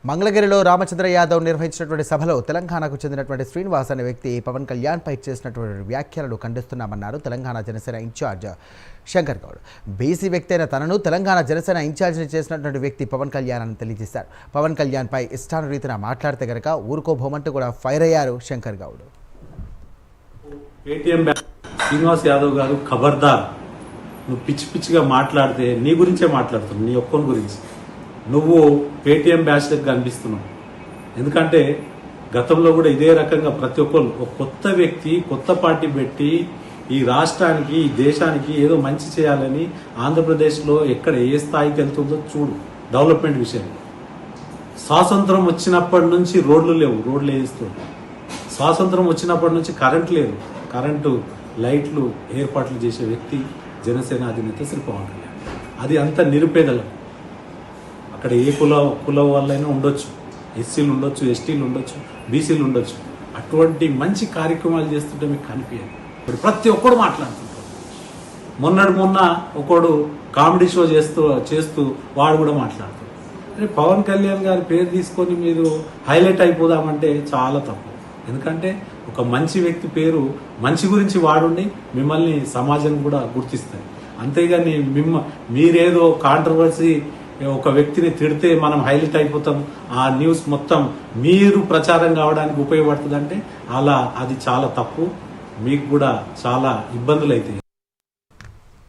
మంగళగిరిలో రామచంద్ర యాదవ్ నిర్వహించినటువంటి సభలో తెలంగాణకు చెందినటువంటి శ్రీనివాస్ అనే వ్యక్తి పవన్ కళ్యాణ్ పై చేసినటువంటి వ్యాఖ్యలను ఖండిస్తున్నామన్నారు తెలంగాణ జనసేన ఇన్ఛార్జ్ శంకర్ గౌడ్. బీసీ వ్యక్తి అయిన తనను తెలంగాణ జనసేన ఇన్ఛార్జిని చేసినటువంటి వ్యక్తి పవన్ కళ్యాణ్ అని తెలియజేశారు. పవన్ కళ్యాణ్ పై ఇష్టానురీతిన మాట్లాడితే గనక ఊరుకోబోమంటూ కూడా ఫైర్ అయ్యారు శంకర్ గౌడ్. శ్రీనివాస్ యాదవ్ గారు, ఖబర్దార్, నువ్వు పిచ్చి పిచ్చిగా మాట్లాడితే నీ గురించే మాట్లాడుతున్నావు, నీ ఒక్కని గురించి. నువ్వు పేటీఎం బ్యాచ్లకు కనిపిస్తున్నావు. ఎందుకంటే గతంలో కూడా ఇదే రకంగా ప్రతి ఒక్కరు ఒక కొత్త వ్యక్తి కొత్త పార్టీ పెట్టి ఈ రాష్ట్రానికి ఈ దేశానికి ఏదో మంచి చేయాలని ఆంధ్రప్రదేశ్లో ఎక్కడ ఏ స్థాయికి వెళ్తుందో చూడు. డెవలప్మెంట్ విషయం స్వాతంత్రం వచ్చినప్పటి నుంచి రోడ్లు లేవు, రోడ్లు వేయిస్తుంది. స్వాతంత్రం వచ్చినప్పటి నుంచి కరెంట్ లేదు, కరెంటు లైట్లు ఏర్పాట్లు చేసే వ్యక్తి జనసేన అధినేత శ్రీ పవన్ కళ్యాణ్. అది అంత నిరుపేదలకు. అక్కడ ఏ కుల వాళ్ళైనా ఉండొచ్చు, ఎస్సీలు ఉండొచ్చు, ఎస్టీలు ఉండొచ్చు, బీసీలు ఉండొచ్చు. అటువంటి మంచి కార్యక్రమాలు చేస్తుంటే మీకు కనిపించాలి. ఇప్పుడు ప్రతి ఒక్కడు మాట్లాడుతుంటాడు. మొన్న ఒకడు కామెడీ షో చేస్తూ వాడు కూడా మాట్లాడుతాడు. అంటే పవన్ కళ్యాణ్ గారి పేరు తీసుకొని మీరు హైలైట్ అయిపోదామంటే చాలా తప్పు. ఎందుకంటే ఒక మంచి వ్యక్తి పేరు మంచి గురించి వాడుండి మిమ్మల్ని సమాజం కూడా గుర్తిస్తుంది. అంతేగాని మీరేదో కాంట్రవర్సీ ఒక వ్యక్తిని తిడితే మనం హైలైట్ అయిపోతాం, ఆ న్యూస్ మొత్తం మీరు ప్రచారం కావడానికి ఉపయోగపడుతుంది అంటే అది చాలా తప్పు. మీకు కూడా చాలా ఇబ్బందులు అవుతాయి.